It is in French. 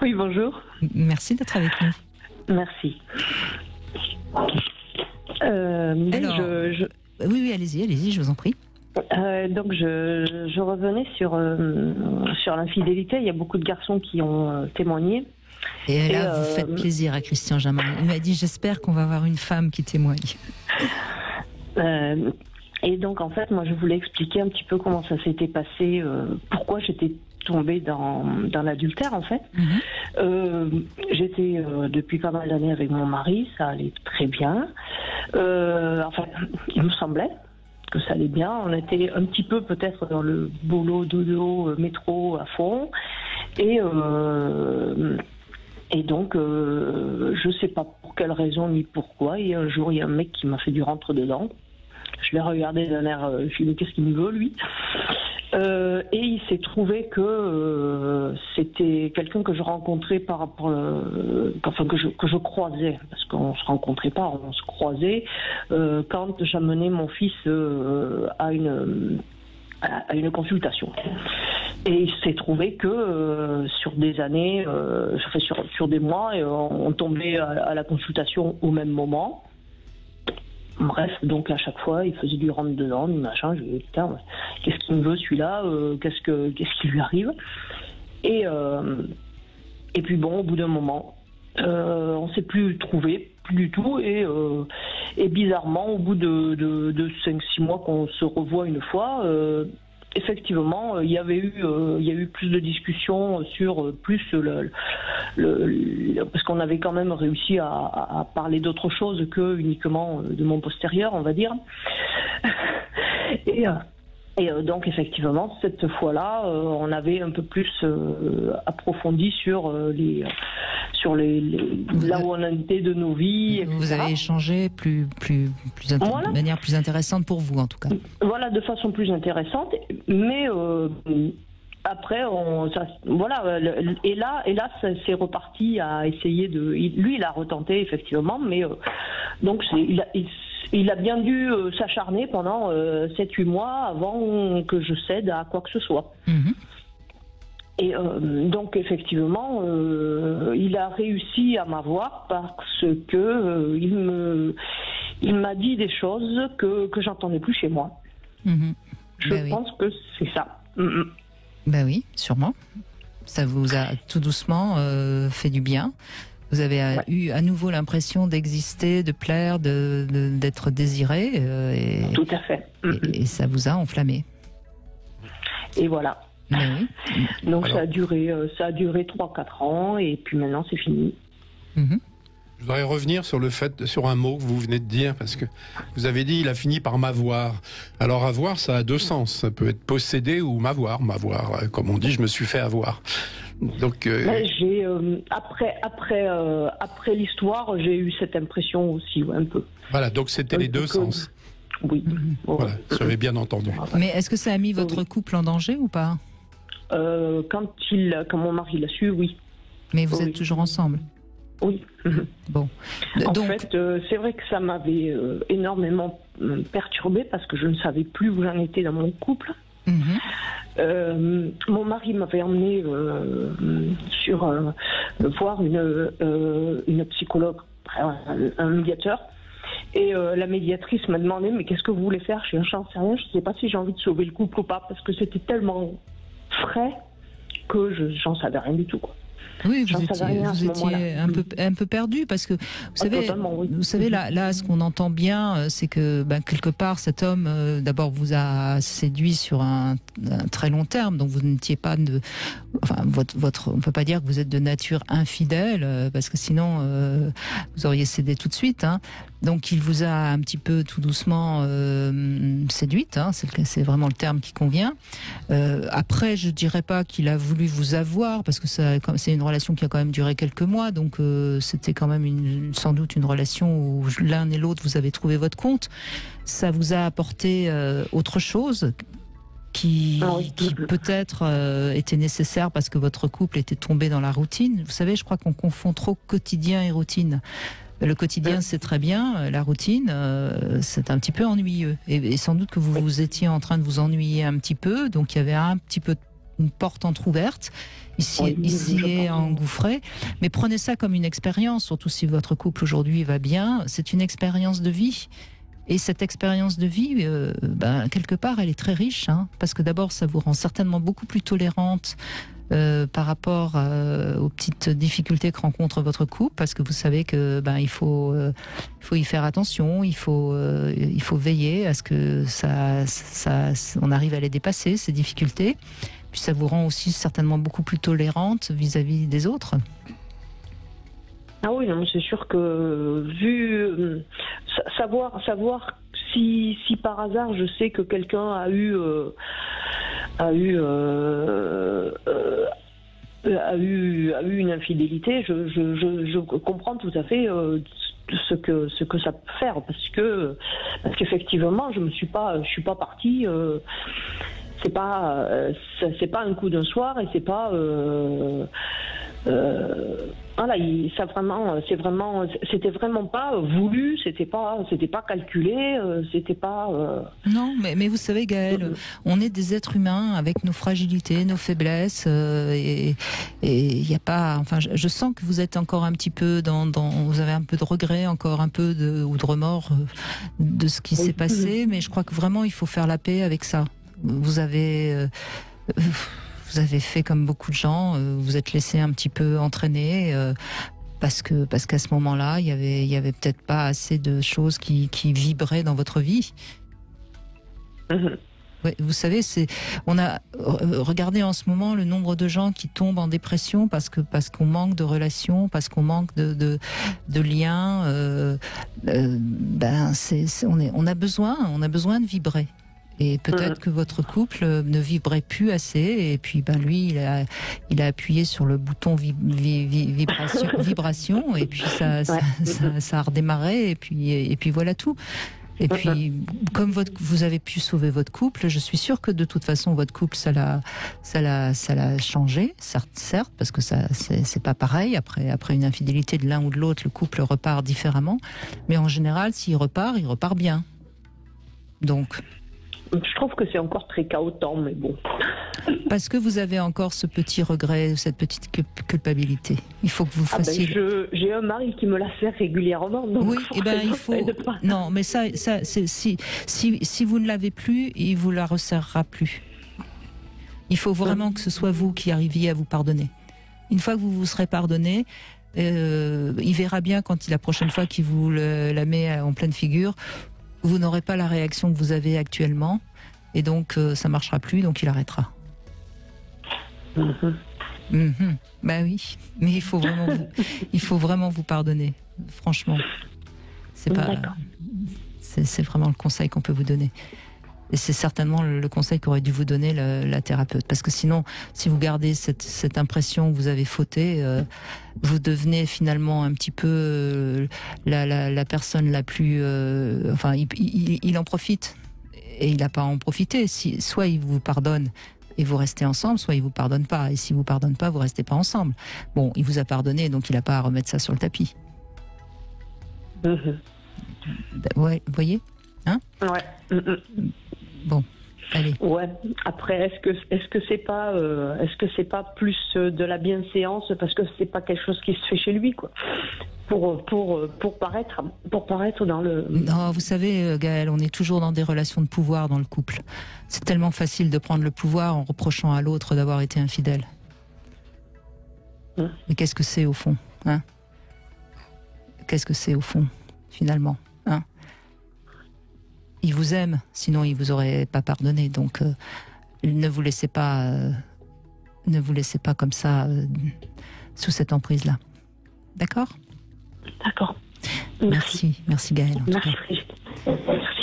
Oui, bonjour. Merci d'être avec nous. Merci. Alors, oui, allez-y, je vous en prie. Donc, je revenais sur l'infidélité. Il y a beaucoup de garçons qui ont témoigné. Et là, vous faites plaisir à Christian Jamin. Il m'a dit, j'espère qu'on va avoir une femme qui témoigne. Et donc, en fait, moi, je voulais expliquer un petit peu comment ça s'était passé, pourquoi j'étais tombée dans l'adultère, en fait. J'étais depuis pas mal d'années avec mon mari, ça allait très bien. Enfin, il me semblait que ça allait bien. On était un petit peu peut-être dans le boulot, dodo, métro à fond. Et donc, je sais pas pour quelle raison ni pourquoi. Et un jour, il y a un mec qui m'a fait du rentre dedans. Je l'ai regardé d'un air, je me suis dit, qu'est-ce qu'il me veut, lui? Et il s'est trouvé que c'était quelqu'un que je rencontrais par rapport, enfin que je croisais, parce qu'on se rencontrait pas, on se croisait quand j'amenais mon fils à une consultation. Et il s'est trouvé que sur des années, sur des mois, on tombait à la consultation au même moment. Bref, donc à chaque fois, il faisait du rentre-dedans, du machin. Je me disais, putain, qu'est-ce qu'il me veut celui-là, qu'est-ce qui lui arrive? Et puis bon, au bout d'un moment, on ne s'est plus trouvé, plus du tout. Et bizarrement, au bout de 5-6 mois qu'on se revoit une fois, effectivement, il y a eu plus de discussions sur plus parce qu'on avait quand même réussi à parler d'autre chose que uniquement de mon postérieur, on va dire. Et donc effectivement, cette fois-là, on avait un peu plus approfondi sur là où on était de nos vies, etc. Vous avez échangé de manière plus intéressante pour vous, en tout cas. Voilà, de façon plus intéressante, mais après, et là, ça s'est reparti à essayer de. Lui, il a retenté effectivement, mais donc il a bien dû s'acharner pendant 7-8 mois avant que je cède à quoi que ce soit. Et donc effectivement, il a réussi à m'avoir parce que il m'a dit des choses que j'entendais plus chez moi. Je pense que c'est ça. Ben oui, sûrement. Ça vous a tout doucement fait du bien. Vous avez eu à nouveau l'impression d'exister, de plaire, d'être désiré. Tout à fait. Et ça vous a enflammé. Et voilà. Ben oui. Donc alors, ça a duré 3-4 ans et puis maintenant c'est fini. Je voudrais revenir sur un mot que vous venez de dire, parce que vous avez dit il a fini par m'avoir. Alors avoir, ça a deux sens. Ça peut être posséder ou m'avoir. M'avoir, comme on dit, je me suis fait avoir. Donc j'ai après l'histoire, j'ai eu cette impression aussi, un peu. Voilà, donc c'était les deux sens. Oui. Voilà, j'avais bien entendu. Mais est-ce que ça a mis votre couple en danger ou pas? Quand mon mari l'a su, oui. Mais vous êtes toujours ensemble? Oui. Bon. En fait, c'est vrai que ça m'avait énormément perturbée parce que je ne savais plus où j'en étais dans mon couple. Mon mari m'avait emmené voir une psychologue, un médiateur. Et la médiatrice m'a demandé, mais qu'est-ce que vous voulez faire? J'en sais rien, je ne sais pas si j'ai envie de sauver le couple ou pas, parce que c'était tellement frais que j'en savais rien du tout, quoi. Oui, vous étiez un peu perdu parce que vous savez là ce qu'on entend bien, c'est que quelque part cet homme d'abord vous a séduit sur un très long terme, donc vous n'étiez pas on peut pas dire que vous êtes de nature infidèle parce que sinon vous auriez cédé tout de suite. Donc il vous a un petit peu tout doucement séduite, c'est vraiment le terme qui convient. Après, je dirais pas qu'il a voulu vous avoir parce que c'est une relation qui a quand même duré quelques mois, donc c'était quand même sans doute une relation où l'un et l'autre vous avez trouvé votre compte. Ça vous a apporté autre chose qui peut-être était nécessaire parce que votre couple était tombé dans la routine. Vous savez, je crois qu'on confond trop quotidien et routine. Le quotidien, c'est très bien. La routine, c'est un petit peu ennuyeux. Et sans doute que vous étiez en train de vous ennuyer un petit peu. Donc, il y avait un petit peu une porte entrouverte. Ici est engouffré. Mais prenez ça comme une expérience, surtout si votre couple aujourd'hui va bien. C'est une expérience de vie. Et cette expérience de vie, quelque part, elle est très riche, hein, parce que d'abord, ça vous rend certainement beaucoup plus tolérante par rapport aux petites difficultés que rencontre votre couple, parce que vous savez que il faut y faire attention, il faut veiller à ce que on arrive à les dépasser, ces difficultés. Puis ça vous rend aussi certainement beaucoup plus tolérante vis-à-vis des autres. Ah oui, non, c'est sûr que savoir si par hasard je sais que quelqu'un a eu une infidélité, je comprends tout à fait ce que ça peut faire, parce qu'effectivement je suis pas partie. C'est pas un coup d'un soir, et c'est pas voilà, c'était vraiment pas voulu, c'était pas calculé, c'était pas. Non, mais vous savez, Gaëlle, on est des êtres humains avec nos fragilités, nos faiblesses, et il y a pas. Enfin, je sens que vous êtes encore un petit peu vous avez un peu de regret, encore un peu ou de remords de ce qui s'est passé, mais je crois que vraiment il faut faire la paix avec ça. Vous avez fait comme beaucoup de gens, vous êtes laissé un petit peu entraîner parce qu'à ce moment-là, il y avait peut-être pas assez de choses qui vibraient dans votre vie. Ouais, vous savez, regardez en ce moment le nombre de gens qui tombent en dépression parce qu'on manque de relations, parce qu'on manque de liens. On a besoin de vibrer. Et peut-être que votre couple ne vibrait plus assez, et puis lui il a appuyé sur le bouton vibration, et puis ça a redémarré, et puis voilà tout. Et puis comme vous avez pu sauver votre couple, je suis sûre que de toute façon votre couple ça l'a changé, certes, parce que c'est pas pareil après une infidélité de l'un ou de l'autre, le couple repart différemment, mais en général s'il repart, il repart bien. Donc je trouve que c'est encore très chaotique, mais bon. Parce que vous avez encore ce petit regret, cette petite culpabilité. Il faut que vous fassiez. J'ai un mari qui me la sert régulièrement. Donc oui, il faut. Non, mais ça, si vous ne l'avez plus, il vous la resserrera plus. Il faut vraiment que ce soit vous qui arriviez à vous pardonner. Une fois que vous vous serez pardonné, il verra bien quand la prochaine fois qu'il vous la met en pleine figure. Vous n'aurez pas la réaction que vous avez actuellement, et donc ça marchera plus, donc il arrêtera. Ben oui, mais il faut vraiment vous pardonner. Franchement, c'est vraiment le conseil qu'on peut vous donner. Et c'est certainement le conseil qu'aurait dû vous donner la thérapeute. Parce que sinon, si vous gardez cette impression que vous avez fauté, vous devenez finalement un petit peu la personne la plus... il en profite. Et il n'a pas à en profiter. Soit il vous pardonne et vous restez ensemble, soit il vous pardonne pas. Et s'il vous pardonne pas, vous restez pas ensemble. Bon, il vous a pardonné, donc il n'a pas à remettre ça sur le tapis. Ouais, vous voyez, hein? Ouais. Bon, allez. Ouais. Après, est-ce que c'est pas plus de la bienséance, parce que c'est pas quelque chose qui se fait chez lui, quoi. Pour paraître dans le. Non, vous savez, Gaëlle, on est toujours dans des relations de pouvoir dans le couple. C'est tellement facile de prendre le pouvoir en reprochant à l'autre d'avoir été infidèle. Mais qu'est-ce que c'est au fond, hein? Qu'est-ce que c'est au fond, finalement, hein? Il vous aime, sinon il vous aurait pas pardonné. Donc, ne vous laissez pas comme ça sous cette emprise-là. D'accord ? D'accord. Merci Gaëlle. Merci Brigitte. Merci.